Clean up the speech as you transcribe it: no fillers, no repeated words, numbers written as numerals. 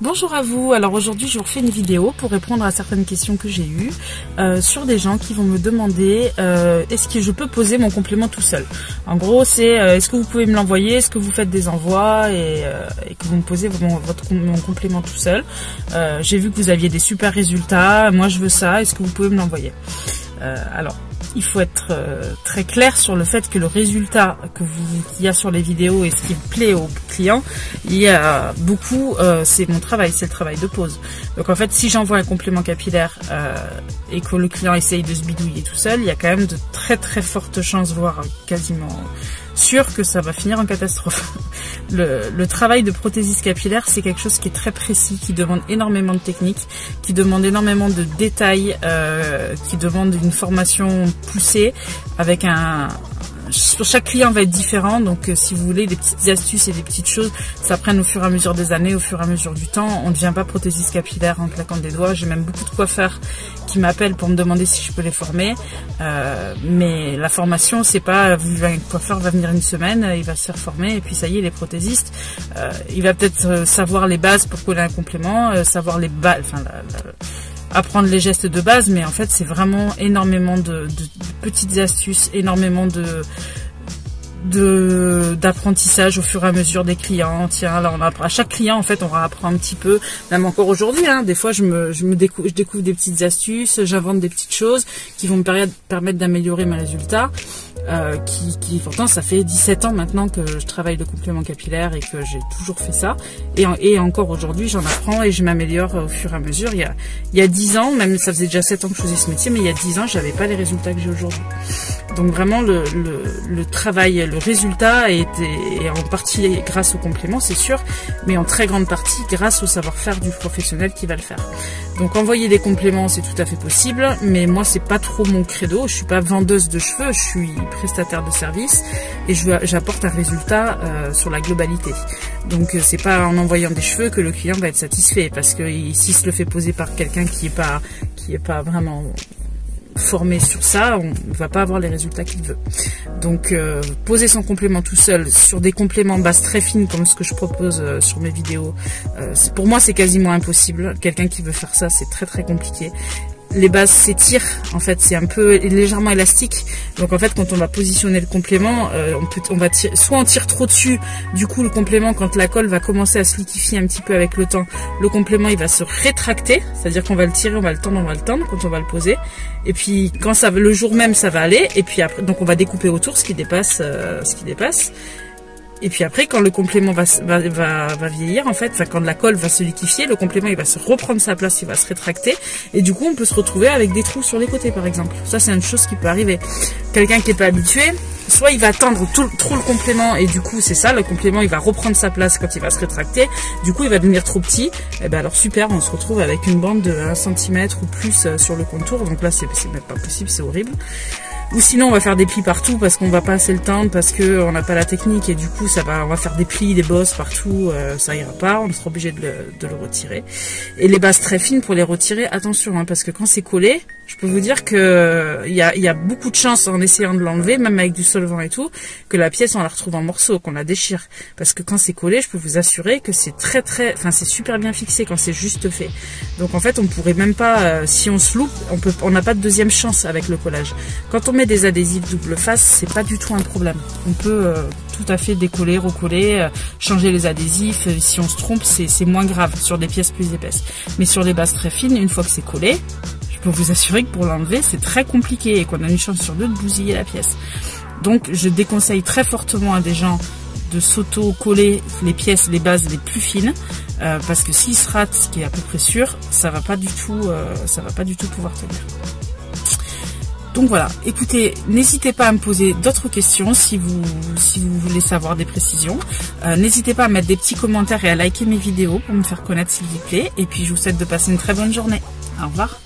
Bonjour à vous, alors aujourd'hui je vous refais une vidéo pour répondre à certaines questions que j'ai eues sur des gens qui vont me demander est-ce que je peux poser mon complément tout seul. En gros c'est est-ce que vous pouvez me l'envoyer, est-ce que vous faites des envois et que vous me posez mon complément tout seul. J'ai vu que vous aviez des super résultats, moi je veux ça, est-ce que vous pouvez me l'envoyer. Alors il faut être très clair sur le fait que le résultat qu'il y a sur les vidéos et ce qui plaît aux clients, il y a beaucoup, c'est mon travail, c'est le travail de pose. Donc en fait, si j'envoie un complément capillaire et que le client essaye de se bidouiller tout seul, il y a quand même de très très fortes chances, voire quasiment sûr que ça va finir en catastrophe. Le travail de prothésiste capillaire, c'est quelque chose qui est très précis, qui demande énormément de technique, qui demande énormément de détails, qui demande une formation poussée avec chaque client va être différent, donc si vous voulez des petites astuces et des petites choses, ça prenne au fur et à mesure des années, au fur et à mesure du temps. On ne devient pas prothésiste capillaire en claquant des doigts. J'ai même beaucoup de coiffeurs qui m'appellent pour me demander si je peux les former, mais la formation c'est pas un coiffeur va venir une semaine, il va se faire former et puis ça y est, il est prothésiste. Il va peut-être savoir les bases pour coller un complément, savoir les bases, apprendre les gestes de base, mais en fait c'est vraiment énormément de petites astuces, énormément d'apprentissage au fur et à mesure des clients. Tiens, là on apprend à chaque client, en fait on apprend un petit peu, même encore aujourd'hui, hein, des fois je découvre des petites astuces, j'invente des petites choses qui vont me permettre d'améliorer mes résultats. Pourtant ça fait 17 ans maintenant que je travaille le complément capillaire et que j'ai toujours fait ça, et encore aujourd'hui j'en apprends et je m'améliore au fur et à mesure. Il y a 10 ans, même ça faisait déjà 7 ans que je faisais ce métier, mais il y a 10 ans j'avais pas les résultats que j'ai aujourd'hui. Donc vraiment le travail, le résultat est en partie grâce au complément, c'est sûr, mais en très grande partie grâce au savoir-faire du professionnel qui va le faire. Donc envoyer des compléments c'est tout à fait possible, mais moi c'est pas trop mon credo. Je suis pas vendeuse de cheveux, je suis prestataire de service et j'apporte un résultat sur la globalité. Donc c'est pas en envoyant des cheveux que le client va être satisfait, parce que s'il se le fait poser par quelqu'un qui est pas vraiment formé sur ça, on ne va pas avoir les résultats qu'il veut. Donc poser son complément tout seul sur des compléments base très fines comme ce que je propose sur mes vidéos, pour moi c'est quasiment impossible. Quelqu'un qui veut faire ça, c'est très très compliqué. Les bases s'étirent, en fait c'est un peu légèrement élastique, donc en fait quand on va positionner le complément, soit on tire trop dessus, du coup le complément, quand la colle va commencer à se liquéfier un petit peu avec le temps, le complément il va se rétracter, c'est-à-dire qu'on va le tirer, on va le tendre quand on va le poser, et puis quand le jour même ça va aller, et puis après donc on va découper autour ce qui dépasse. Et puis après, quand le complément va vieillir, en fait, quand la colle va se liquéfier, le complément il va se reprendre sa place, il va se rétracter, et du coup on peut se retrouver avec des trous sur les côtés par exemple. Ça c'est une chose qui peut arriver. Quelqu'un qui n'est pas habitué, soit il va tendre trop le complément, et du coup c'est ça, le complément il va reprendre sa place quand il va se rétracter, du coup il va devenir trop petit, et ben alors super, on se retrouve avec une bande de 1 cm ou plus sur le contour, donc là c'est même pas possible, c'est horrible. Ou sinon on va faire des plis partout parce qu'on va pas assez le tendre, parce que on n'a pas la technique, et du coup on va faire des plis, des bosses partout, ça ira pas, on sera obligé de le retirer. Et les bases très fines, pour les retirer, attention, hein, parce que quand c'est collé, je peux vous dire que il y a beaucoup de chances en essayant de l'enlever, même avec du solvant et tout, que la pièce on la retrouve en morceaux, qu'on la déchire. Parce que quand c'est collé, je peux vous assurer que c'est c'est super bien fixé quand c'est juste fait. Donc en fait on pourrait même pas, si on se loupe, on n'a pas de deuxième chance avec le collage. Quand on met des adhésifs double face, c'est pas du tout un problème. On peut tout à fait décoller, recoller, changer les adhésifs. Si on se trompe, c'est moins grave sur des pièces plus épaisses. Mais sur les bases très fines, une fois que c'est collé, je peux vous assurer que pour l'enlever, c'est très compliqué et qu'on a une chance sur deux de bousiller la pièce. Donc je déconseille très fortement à des gens de s'auto-coller les pièces, les bases les plus fines, parce que s'ils se ratent, ce qui est à peu près sûr, ça va pas du tout pouvoir tenir. Donc voilà, écoutez, n'hésitez pas à me poser d'autres questions si vous voulez savoir des précisions. N'hésitez pas à mettre des petits commentaires et à liker mes vidéos pour me faire connaître s'il vous plaît. Et puis je vous souhaite de passer une très bonne journée. Au revoir.